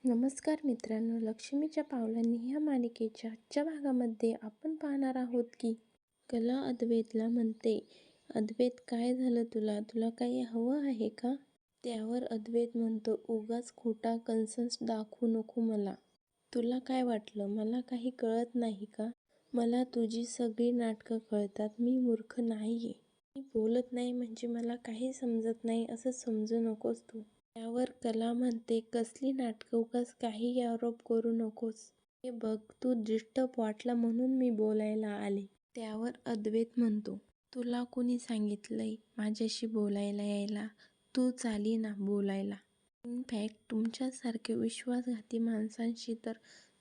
नमस्कार मित्रांनो, लक्ष्मीच्या पावलांनी ह्या मालिकेच्या आजच्या भागामध्ये आपण पाहणार आहोत की कला अद्वैतला म्हणते, अद्वैत काय झालं तुला? तुला काही हवं आहे का? त्यावर अद्वैत म्हणतो, उगाच खोटा कन्सर्न दाखवू नको मला. तुला काय वाटलं मला काही कळत नाही का? मला तुझी सगळी नाटकं कळतात. मी मूर्ख नाहीये. मी बोलत नाही म्हणजे मला काही समजत नाही असं समजू नकोस तू. त्यावर कला म्हणते, कसली नाटकं? उगाच काही आरोप करू नकोस. हे बघ, तू डिस्टर्ब वाटला म्हणून मी बोलायला आले. त्यावर अद्वैत म्हणतो, तुला कुणी सांगितलंय माझ्याशी बोलायला यायला? तूच आली ना बोलायला. इनफॅक्ट तुमच्यासारखे विश्वासघाती माणसांशी तर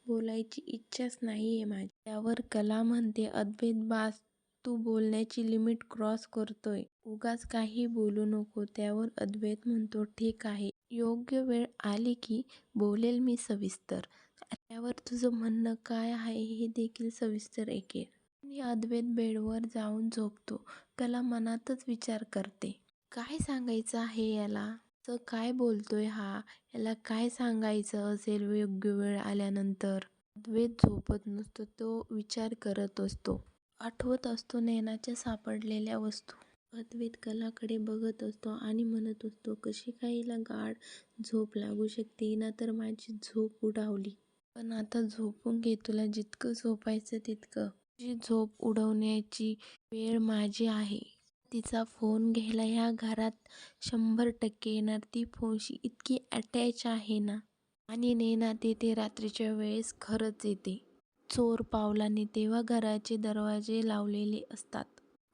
बोलायची इच्छाच नाहीये माझी. त्यावर कला म्हणते, अद्वैत बास, तू बोलण्याची लिमिट क्रॉस करतोय. उगाच काही बोलू नको. त्यावर अद्वैत म्हणतो, ठीक आहे, योग्य वेळ आली की बोलेल मी सविस्तर. त्यावर तुझं म्हणणं काय आहे हे देखील सविस्तर ऐकेल. आणि अद्वैत बेडवर जाऊन झोपतो. कला मनातच विचार करते, काय सांगायचं आहे याला? असं काय बोलतोय हा? याला काय सांगायचं असेल योग्य वेळ आल्यानंतर? अद्वैत झोपत नसतो. तो विचार करत असतो. आठवत असतो नैनाच्या सापडलेल्या वस्तू. अद्वैत कलाकडे बघत असतो आणि म्हणत असतो, कशी काय हिला गाढ झोप लागू शकते? हिनं तर माझी झोप उडावली. पण आता झोपून घे, तुला जितकं झोपायचं तितकं. तुझी झोप उडवण्याची वेळ माझी आहे. तिचा फोन घ्यायला ह्या घरात 100% येणार. ती फोनशी इतकी अटॅच आहे ना. आणि नैना तिथे रात्रीच्या वेळेस खरंच येते. चोर पावलाने. तेव्हा घराचे दरवाजे लावलेले असतात.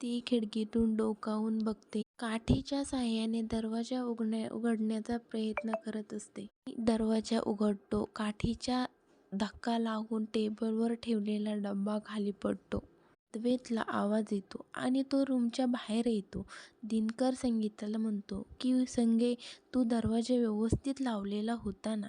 ती खिडकीतून डोकावून बघते. काठीच्या साहाय्याने दरवाजा उघडण्याचा प्रयत्न करत असते. दरवाजा उघडतो. काठीचा धक्का लागून टेबलवर ठेवलेला डब्बा खाली पडतो. अद्वैतला आवाज येतो आणि तो रूमच्या बाहेर येतो. दिनकर संगीताला म्हणतो की संगे, तू दरवाजा व्यवस्थित लावलेला होता ना?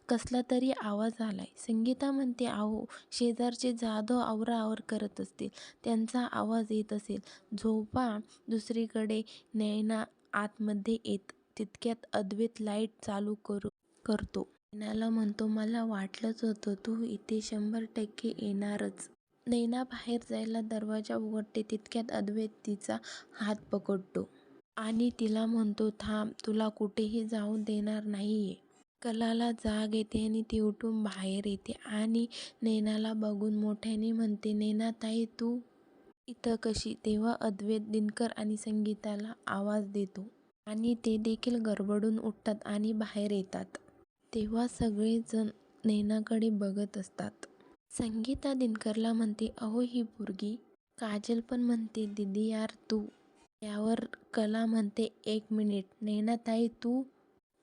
कसला तरी आवाज आलाय. संगीता म्हणते, अहो, शेजारचे जाधव आवराआवर करत असतील, त्यांचा आवाज येत असेल. झोपा. दुसरीकडे नैना आतमध्ये येत तितक्यात अद्वैत लाईट चालू करतो. नैनाला म्हणतो, मला वाटलंच होतं तू इथे 100% येणारच. नैना बाहेर जायला दरवाजा उघडते तितक्यात अद्वैत तिचा हात पकडतो आणि तिला म्हणतो, थांब, तुला कुठेही जाऊ देणार नाहीये. कलाला जाग येते आणि ती उठून बाहेर येते आणि नैनाला बघून मोठ्याने म्हणते, नैना ताई, तू इथं कशी? तेव्हा अद्वैत दिनकर आणि संगीताला आवाज देतो आणि ते देखील गडबडून उठतात आणि बाहेर येतात. तेव्हा सगळेजण नैनाकडे बघत असतात. संगीता दिनकरला म्हणते, अहो, ही पोरगी. काजल पण म्हणते, दीदी यार तू. त्यावर कला म्हणते, एक मिनिट, नैना ताई, तू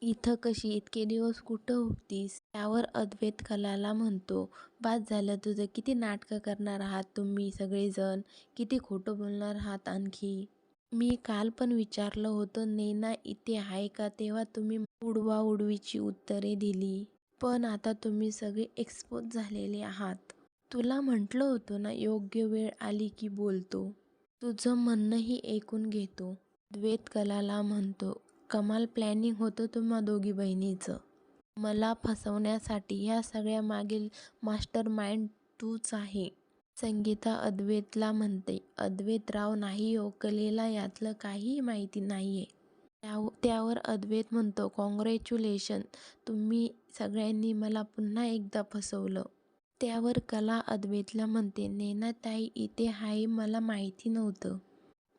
इथं कशी? इतके दिवस कुठं होतीस? त्यावर अद्वैत कलाला म्हणतो, बास झालं तुझं. किती नाटकं करणार आहात तुम्ही सगळेजण? किती खोटं बोलणार आहात आणखी? मी काल पण विचारलं होतं नैना इथे आहे का, तेव्हा तुम्ही उडवाउडवीची उत्तरे दिली. पण आता तुम्ही सगळे एक्सपोज झालेले आहात. तुला म्हटलं होतं ना, योग्य वेळ आली की बोलतो. तुझं म्हणणंही ऐकून घेतो. अद्वैत कलाला म्हणतो, कमाल प्लॅनिंग होतं तुम्हा दोघी बहिणीचं. मला फसवण्यासाठी ह्या सगळ्या मागील मास्टर माइंड तूच आहे. संगीता अद्वैतला म्हणते, अद्वैतराव नाही हो, कलेला यातलं काहीही माहिती नाहीये. त्यावर अद्वैत म्हणतो, कॉंग्रॅच्युलेशन, तुम्ही सगळ्यांनी मला पुन्हा एकदा फसवलं. त्यावर कला अद्वैतला म्हणते, नैना ताई इथे आहे मला माहिती नव्हतं.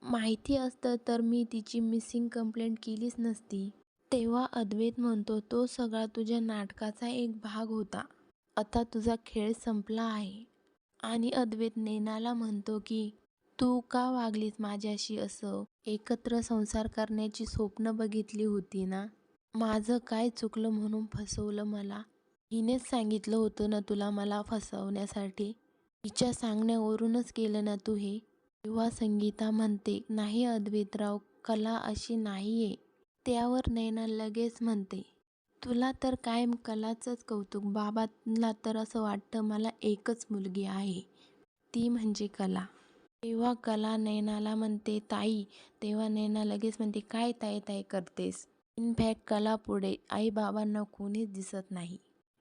माहिती असतं तर मी तिची मिसिंग कंप्लेंट केलीच नसती. तेव्हा अद्वैत म्हणतो, तो सगळा तुझ्या नाटकाचा एक भाग होता. आता तुझा खेळ संपला आहे. आणि अद्वैत नैनाला म्हणतो की तू का वागलीस माझ्याशी असं? एकत्र संसार करण्याची स्वप्न बघितली होती ना? माझं काय चुकलं म्हणून फसवलं मला? हिनेच सांगितलं होतं ना तुला मला फसवण्यासाठी? तिच्या सांगण्यावरूनच केलं ना तू हे? तेव्हा संगीता म्हणते, नाही अद्वैतराव, कला अशी नाहीये. त्यावर नैना लगेच म्हणते, तुला तर काय कलाचंच कौतुक. बाबांना तर असं वाटतं मला एकच मुलगी आहे, ती म्हणजे कला. तेव्हा कला नैनाला म्हणते, ताई. तेव्हा नैना लगेच म्हणते, काय ताई ताई करतेस? इनफॅक्ट कला पुढे, आई बाबांना कोणीच दिसत नाही.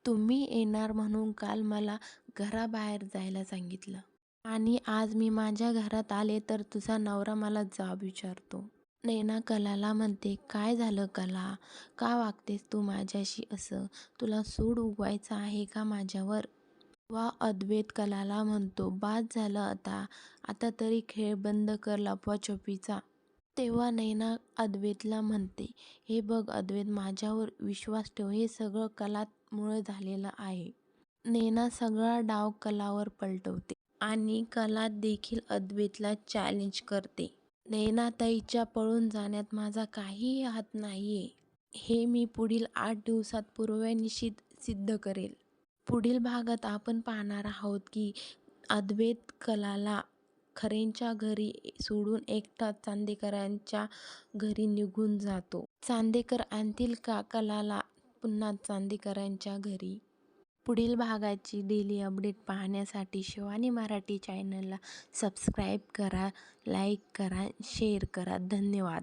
तुम्ही येणार म्हणून काल मला घराबाहेर जायला सांगितलं आणि आज मी माझ्या घरात आले तर तुझा नवरा मला जाब विचारतो. नैना कलाला म्हणते, काय झालं कला? का वागतेस तू माझ्याशी असं? तुला सूड उगवायचा आहे का माझ्यावर? वा अद्वैत कलाला म्हणतो, बास झालं आता. आता तरी खेळ बंद कर लपवाछपवीचा. तेव्हा नैना अद्वैतला म्हणते, हे बघ अद्वैत, माझ्यावर विश्वास ठेव. हे सगळं कलामुळे झालेलं आहे. नैना सगळा डाव कलावर पलटवते आणि कला देखील अद्वैतला चॅलेंज करते. नैनाताईच्या पळून जाण्यात माझा काहीही हात नाहीये. हे मी पुढील 8 दिवसात पूर्वनिश्चित सिद्ध करेल. पुढील भागात आपण पाहणार आहोत की अद्वैत कलाला खरेंच्या घरी सोडून एकटा चांदेकरांच्या घरी निघून जातो. चांदेकर आणतील का कलाला पुन्हा चांदेकरांच्या घरी? पुढील भागाची डेली अपडेट पाहण्यासाठी शिवानी मराठी चॅनलला सबस्क्राईब करा, लाईक करा, शेअर करा. धन्यवाद.